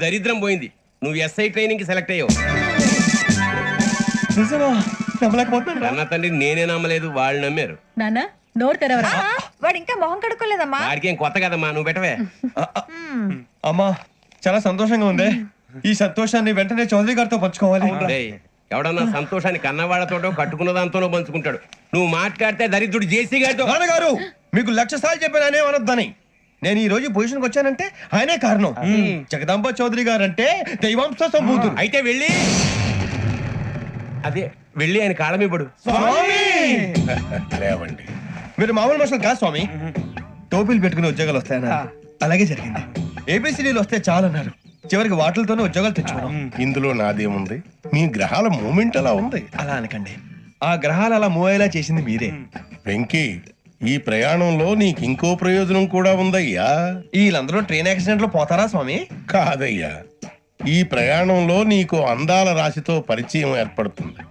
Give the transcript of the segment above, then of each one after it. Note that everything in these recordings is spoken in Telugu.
దరిద్రం పోయింది. నువ్వు ఎస్ఐ ట్రైనింగ్ కి సెలెక్ట్ అయ్యావు. అన్న తండ్రి నేనే నమ్మలేదు, వాళ్ళు నమ్మారు. నాన్న నోరు తెరవరా. వాడు ఇంకా మొహం కడుక్కోలేదమ్మా. వాడికి ఏం కొత్త కదమ్మా, నువ్వు పెట్టవే. అమ్మా చాలా సంతోషంగా ఉంది. ఈ సంతోషాన్ని వెంటనే చౌదరి గారితో పంచుకోవాలి. డేయ్, ఎవడన్నా సంతోషాన్ని కన్నవాళ్లతోటో కట్టుకున్న దాంతోనో పంచుకుంటాడు. నువ్వు మాట్లాడితే దరిద్రుడు జేసీ గారితో. నాన్నగారు మీకు 1,00,000 సార్లు చెప్పాను అనే అనొద్దని. నేను ఈ రోజు పొజిషన్కి వచ్చానంటే ఆయనే కారణం. జగదాంబ చౌదరి గారు అంటే దైవాంశ సంభూతుడు. అయితే వెళ్ళి అదే వెళ్ళి ఆయన కాళ్ళమివ్వడు. లేవండి. మీరు మామూలు మనుషులు కాదు స్వామి. టోపీలు పెట్టుకుని ఉద్యోగాలు వస్తాయన్నారు, అలాగే జరిగింది. ఏబిసిడీలు వస్తే చాలన్నారు, చివరికి వాటిలతోనే ఉద్యోగాలు తెచ్చుకున్నాం. ఇందులో నాదేముంది? మీ గ్రహాల మూమెంట్ అలా ఉంది. అలా అనకండి, ఆ గ్రహాలు అలా మూవ్ అయ్యేలా చేసింది మీరే. వెంకీ, ఈ ప్రయాణంలో నీకు ఇంకో ప్రయోజనం కూడా ఉందయ్యా. వీళ్ళందరూ ట్రైన్ యాక్సిడెంట్ లో పోతారా స్వామి? కాదయ్యా, ఈ ప్రయాణంలో నీకు అందాల రాశితో పరిచయం ఏర్పడుతుంది.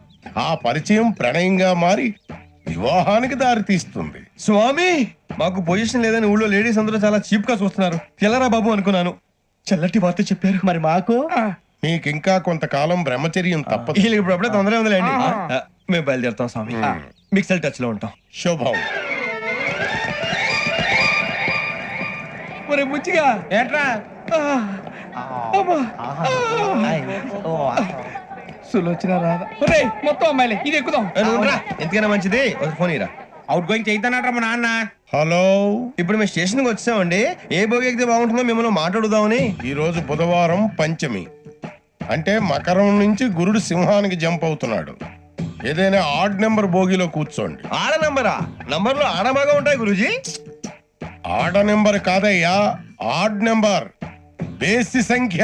ఆ పరిచయం ప్రణయంగా మారి వివాహానికి దారి తీస్తుంది. స్వామి మాకు పొజిషన్ లేదని ఊళ్ళో లేడీస్ అందరూ చాలా చీప్ గా చూస్తున్నారు. ఎలారా బాబు అనుకున్నాను, చల్లటి వార్త చెప్పారు. మరి మాకు నీకింకా కొంతకాలం బ్రహ్మచర్యం తప్పదు. వీళ్ళకి ఇప్పుడు అప్పుడే తొందరగా ఉందిలేండి. మేము బయలుదేరుతాం స్వామి, మిక్సెల్ టచ్ లో ఉంటాం. శుభం. ముచ్చిగా ఏంట్రా సులోచన రాదా? మొత్తం అమ్మాయిలే, ఇది ఎక్కుదాం. ఎందుకైనా మంచిది ఫోన్ ఇరా. అవుట్ గోయింగ్ చేద్దానట్రా మా నాన్న. హలో, ఇప్పుడు మేము స్టేషన్కి వచ్చామండి. ఏ బోగి ఎక్కితే బాగుంటుందో మిమ్మల్ని మాట్లాడుదామని. ఈ రోజు బుధవారం పంచమి, అంటే మకరం నుంచి గురుడు సింహానికి జంప్ అవుతున్నాడు. ఏదైనా ఆడ్ నెంబర్ బోగిలో కూర్చోండి. ఆడ నంబరా? నంబర్లు ఆడమాగా ఉంటాయి గురూజీ. ఆడ నెంబర్ కాదయ్యా, ఆడ్ నెంబర్, బేసి సంఖ్య.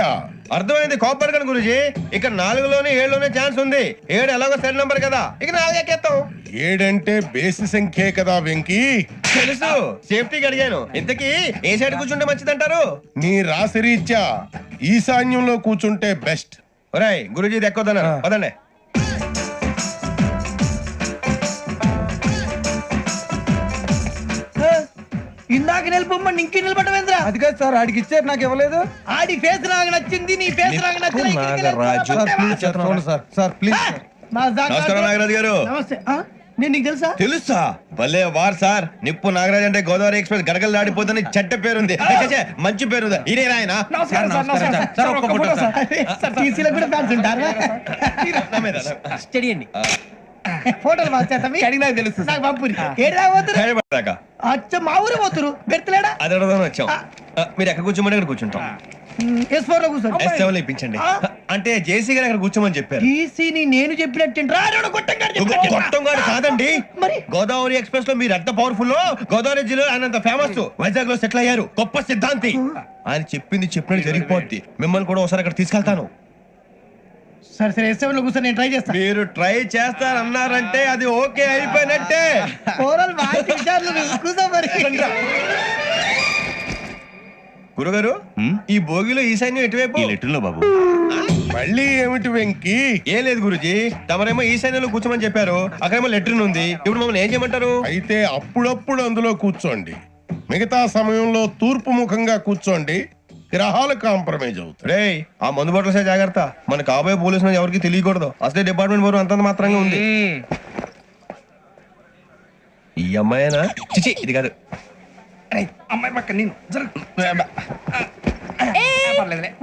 అర్థమైంది, కాపర్ కానీ గురూజీ. ఇక్కడ 4లోనే 7లోనే ఛాన్స్ ఉంది. 7 ఎలాగో సెల్ నంబర్ కదా, ఇక 4 ఎక్కేస్తాం. 7 అంటే బేసి సంఖ్యే కదా వెంకీ. తెలుసు, సేఫ్టీకి అడిగాను. ఇంతకీ ఏ సైడ్ కూర్చుంటే మంచిదంటారు? నీ రాశి రీత్యా ఈశాన్యంలో కూర్చుంటే బెస్ట్. ఒరాయ్ గురూజీ దెక్కొద్దన్నారు, పదండి. ఇందాక నిలబొమ్మని ఇంకే నిలబడమేంద్రా? అది కాదు సార్, ఆడికి ఇచ్చారు, నాకు ఇవ్వలేదు. ఆడి ఫేస్ నాకు నచ్చింది, నీ ఫేస్ నాకు నచ్చింది. నమస్కారం నాగరాజు గారు. నమస్తే. నేను నీకు తెలుసా? తెలుసా? భలే వార్ సార్. నిప్పు నాగరాజ్ అంటే గోదావరి ఎక్స్ప్రెస్ గడగలు దాడిపోతుంది చెడ్డ పేరుంది. మంచి పేరుంది. ఇదే ఆయన. నమస్కారం సార్. నమస్కారం సార్. ఒక్క ఫోటో సార్. సార్ టీసీలో కూడా ఫ్యాన్స్ ఉంటారా? స్టడీ అండి. ఫోటోలు మార్చేస్తాం. అడిగి నాకు తెలుసు. నాకు పంపురి. ఏడా పోతురు? అచ్చ మా ఊరు పోతురు. బెర్తలేడా? అది అడగదామని వచ్చాం. మీరు ఎక్కడ కూర్చోమని అక్కడ కూర్చుంటాం. S4 లో కూర్చోండి. S7 లో ఇప్పించండి. అంటే జేసీ గారు అక్కడ కూర్చోమని చెప్పారు. టీసీని నేను చెప్పినట్టు గొట్టంగాడు కాదండి. మరి గోదావరి ఎక్స్ప్రెస్ లో మీరు ఎంత పవర్ఫుల్, గోదావరి జిల్లా ఆయన ఫేమస్. వైజాగ్ లో సెటిల్ అయ్యారు, గొప్ప సిద్ధాంతి. ఆయన చెప్పింది చెప్పినట్టు జరిగిపోద్ది. మిమ్మల్ని కూడా ఒకసారి అక్కడ తీసుకెళ్తాను. సరే సరే, S7 లో కూర్చొని నేను ట్రై చేస్తాను. మీరు ట్రై చేస్తారన్నారంటే అది ఓకే అయిపోయినట్టే. గురుగారు, ఈ భోగిలో ఈశాన్యం ఎటువైపు? లెటర్లో బాబు. మళ్ళీ ఏమిటి వెంకీ? ఏం లేదు గురుజీ, తమరేమో ఈశాన్యంలో కూర్చోమని చెప్పారు, అక్కడేమో లెటర్ ఉంది. ఇప్పుడు మమ్మల్ని ఏం చేయమంటారు? అయితే అప్పుడప్పుడు అందులో కూర్చోండి, మిగతా సమయంలో తూర్పు ముఖంగా కూర్చోండి. గ్రహాలు కాంప్రమైజ్ అవుతాయి. రే, ఆ మందు బాటలసే జాగ్రత్త. మన కాబోయే పోలీసులు ఎవరికి తెలియకూడదు. అసలే డిపార్ట్మెంట్ బోరు అంతంత మాత్రంగా ఉంది. ఈ అమ్మాయినా? చిచి, ఇది కాదు. అమ్మాయి పక్క నేను.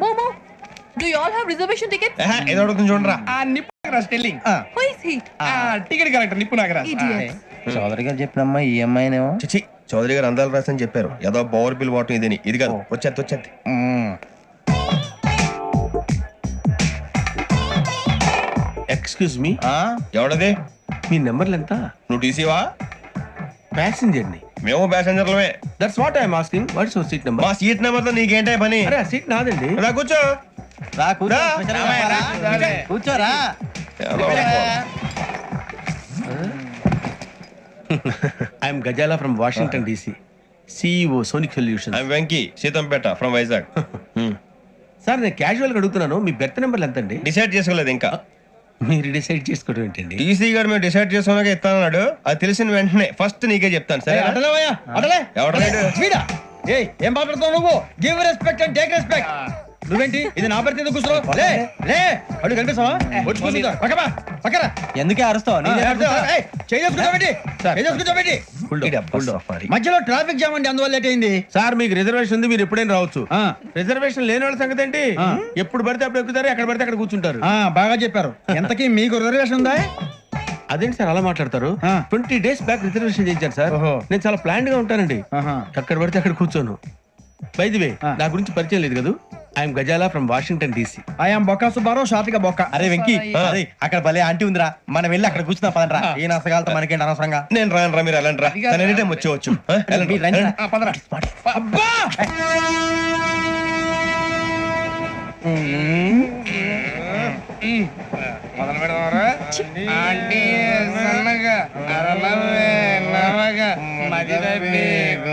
Momo, do you all have reservation tickets? ఏదో అడుగుతుంది చూడరా. నిప్పు Nagaraj telling. Who is he? Ticket correct, నిప్పు నాగరాజ్. Idiots. చౌదరి గారు చెప్పినమ్మా ఈ అమ్మాయినేమో. చిచి, చౌదరి గారు అందాలు రాసని చెప్పారు. ఏదో పవర్ బిల్ వాటం ఇదని. ఇది కాదు, వచ్చేది. Excuse me, ఎవడది? మీ నెంబర్లు ఎంత? నువ్వు టీసీవా? ప్యాసింజర్ ని. మేము ప్యాసెంజర్లమే. That's what I'm asking. What's your seat number? మా సీట్ నెంబర్ తో నీకేంటే పని? అరే ఆ సీట్ నాదండి. రా కూర్చో. కూర్చోరా. I'm Gazala from Washington DC, CEO Sonic solutions. I'm Venky, Seethampeta from Vizag. Sir నేను క్యాజువల్ గా అడుగుతున్నాను, మీ బెర్త్ నెంబర్లు ఎంత అండి? డిసైడ్ చేసుకోలేదు ఇంకా. మీరు డిసైడ్ చేసుకోవడం ఏంటండి? టీసీ గారు మేము డిసైడ్ చేసుకున్నాక ఇస్తానన్నాడు. అది తెలిసిన వెంటనే ఫస్ట్ నీకే చెప్తాను. సరే? ఎవడలేడు? ఏం మాట్లాడుతావు నువ్వు? Give respect and take respect. నువ్వేంటి ఇది నా పరిస్థితి కూర్చున్నావు లే లే అడుగు కనిపిస్తావా వచ్చి కూర్చుంటా పక్కమా పక్కరా ఎందుకే అరుస్తావు మధ్యలో ట్రాఫిక్ జామ్ అండి అందువల్ల లేట్ అయింది సార్ మీకు రిజర్వేషన్ ఉంది, మీరు ఎప్పుడైనా రావచ్చు. రిజర్వేషన్ లేని వాళ్ళ సంగతి ఏంటి? ఎప్పుడు పడితే అప్పుడు ఎక్కుతారు, ఎక్కడ పడితే అక్కడ కూర్చుంటారు. బాగా చెప్పారు. ఎంతకీ మీకు రిజర్వేషన్ ఉందా? అదేంటి సార్ అలా మాట్లాడతారు? 20 days బ్యాక్ రిజర్వేషన్ చేయించారు సార్. ఓహో. నేను చాలా ప్లాన్డ్ గా ఉంటానండి. ఎక్కడ పడితే అక్కడ కూర్చోను. బై ది వే, నా గురించి పరిచయం లేదు కదా. I'm Gazala from Washington DC. I'm Bokka Subbarao షాతిక బొక్క. అరే వెంకీ అరే అక్కడ భలే ఆంటీ ఉందిరా, మనం వెళ్ళి అక్కడ కూర్చున్నా పదరా. ఏ నసగాలతో మనకేంటి అనవసరంగా. నేను రాను రా, మీరు వెళ్ళండి రా. తను ఎనీ టైం వచ్చేవచ్చు. వెళ్ళండి, మీరు రండి. వెళ్ళండి. అబ్బా మొదలు పెడదామరా ఆంటీ సన్నగా అరలవే నవగా మది తప్పి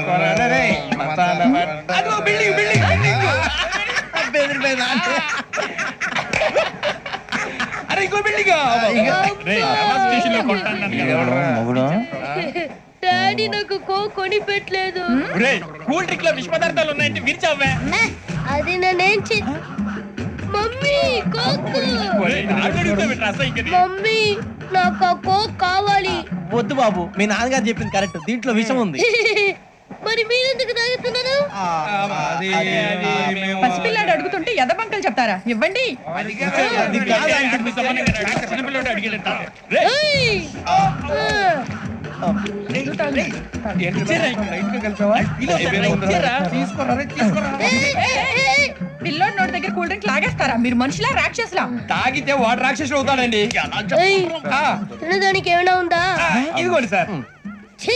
కొరడరే మతాల అదిగో బిల్డింగ్ బిల్డింగ్ బిల్డింగ్. అరే ఇంకో బిల్డింగ్. మొగుడు డాడీ నాకు కొని పెట్టలేదు. కూల్ డ్రింక్ లో విష పదార్థాలు ఉన్నాయంటే విరిచావే. అది నేనేం మమ్మీ కోక్. మమ్మీ నాకు ఆ కోక్ కావాలి. వద్దు బాబు, మీ నాన్నగారు చెప్పింది కరెక్ట్, దీంట్లో విషయం ఉంది. మరి మీరెందుకు తాగుతున్నారు? పసిపిల్లాడు అడుగుతుంటే ఎదబంకలు చెప్తారా? ఇవ్వండి. ఏయ్! పిల్లోడి నోటి దగ్గర కూల్ డ్రింక్ లాగేస్తారా? మీరు మనుషులా రాక్షసులా? తాగితే వాడు రాక్షసుడు అవుతాడండి. ఏయ్! తినడానికి ఏమైనా ఉందా? ఇదిగోండి సార్. ఛీ!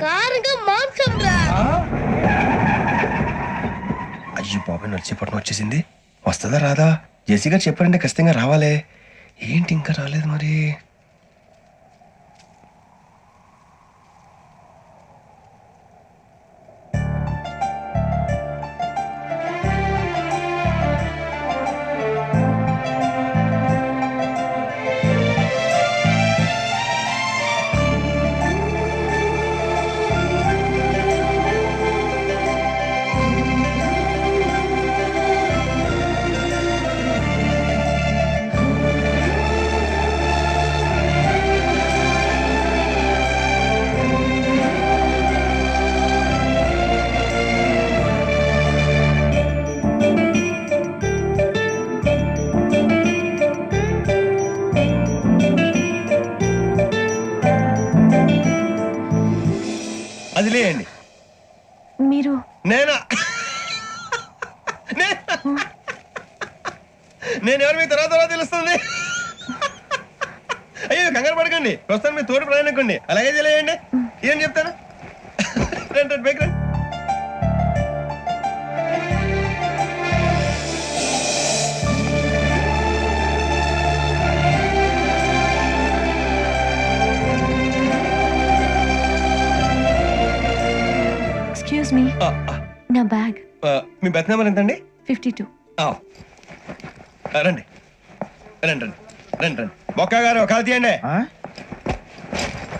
కారంగా మాంసం రా. అయ్యో బాబాయ్, నడిచేపట్నం వచ్చేసింది. వస్తుందా రాదా? జెసిగా చెప్పారంటే ఖచ్చితంగా రావాలే. ఏంటి ఇంకా రాలేదు మరి? అది లేండి. మీరు నేనా? నేను ఎవరు మీ తర్వాత తెలుస్తుంది. అయ్యో కంగారు పడకండి, ప్రస్తుతం మీ తోటి ప్రయాణకండి. అలాగే తెలియండి. ఏం చెప్తాను? రండి రండి, బైక్ రండి. ఎక్స్క్యూజ్ మీ, నా బ్యాగ్. మీ బెత్ నెంబర్ ఎంతండి? 52. రండి రండి రండి రండి రండి. బొక్క గారు కాల్ తీయండి.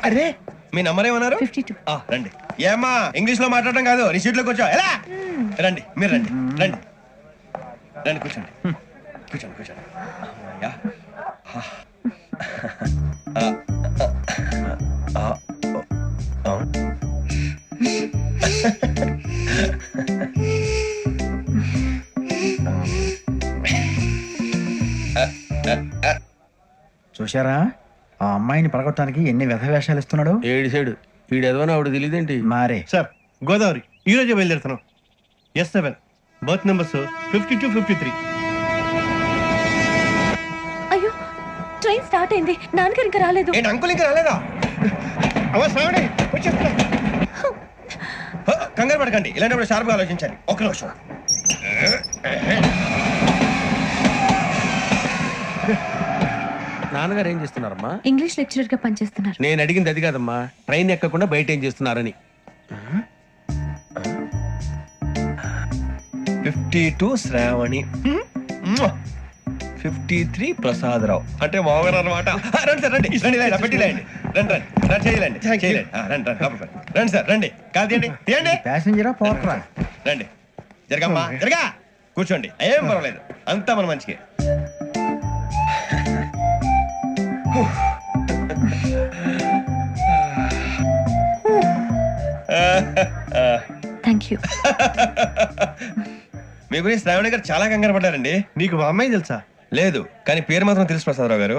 అరే మీ నంబర్ ఏమన్నారు? 52. రండి. ఏమ్మా ఇంగ్లీష్ లో మాట్లాడడం కాదు, నీ సీట్లోకి వచ్చా. ఎలా రండి, మీరు రండి రండి రండి, కూర్చోండి కూర్చోండి కూర్చోండి. అమ్మయ్యా. చూశారా ఆ అమ్మాయిని పడగొట్టడానికి ఎన్ని వ్యధ వేషాలు ఇస్తున్నాడు. ఏడు సైడు వీడు ఎదవని ఆవిడ తెలియదేంటి? మారే సార్ గోదావరి ఈ రోజే బయలుదేరుతున్నాం. S7 berth numbers 52, 53. అయ్యో, ట్రైన్ స్టార్ట్ అయింది. నాన్నగారు ఇంకా రాలేదు. ఏంటి అంకుల్ ఇంకా రాలేదా? అవసరం కంగారు పడకండి, ఇలాంటప్పుడు షార్ప్గా ఆలోచించాలి. ఒక్క నిమిషం. నాన్నగారు ఏం చేస్తున్నారమ్మా? ఇంగ్లీష్ లెక్చరర్ గా పనిచేస్తున్నారు. నేను అడిగింది అది కాదమ్మా, ట్రైన్ ఎక్కకుండా బయట ఏం చేస్తున్నారని. 52 శ్రావణి, 53 ప్రసాదరావు అంటే మామగారు అనమాట. రండి సార్, రండి రండి, పెట్టి రండి రండి రండి చేయలేండి చేయలేండి. రండి రండి రండి సార్, రండి కాదు తీయండి తీయండి. ప్యాసింజరా పోట్రా. రండి జరగమ్మా జరగా కూర్చోండి, ఏం పర్వాలేదు, అంతా మన మంచికే. Thank you. మీ గురించి శ్రావణి గారు చాలా కంగారు పడ్డారండి. నీకు మా అమ్మాయి తెలుసా? లేదు, కానీ పేరు మాత్రం తెలుసు ప్రసాదరావు గారు.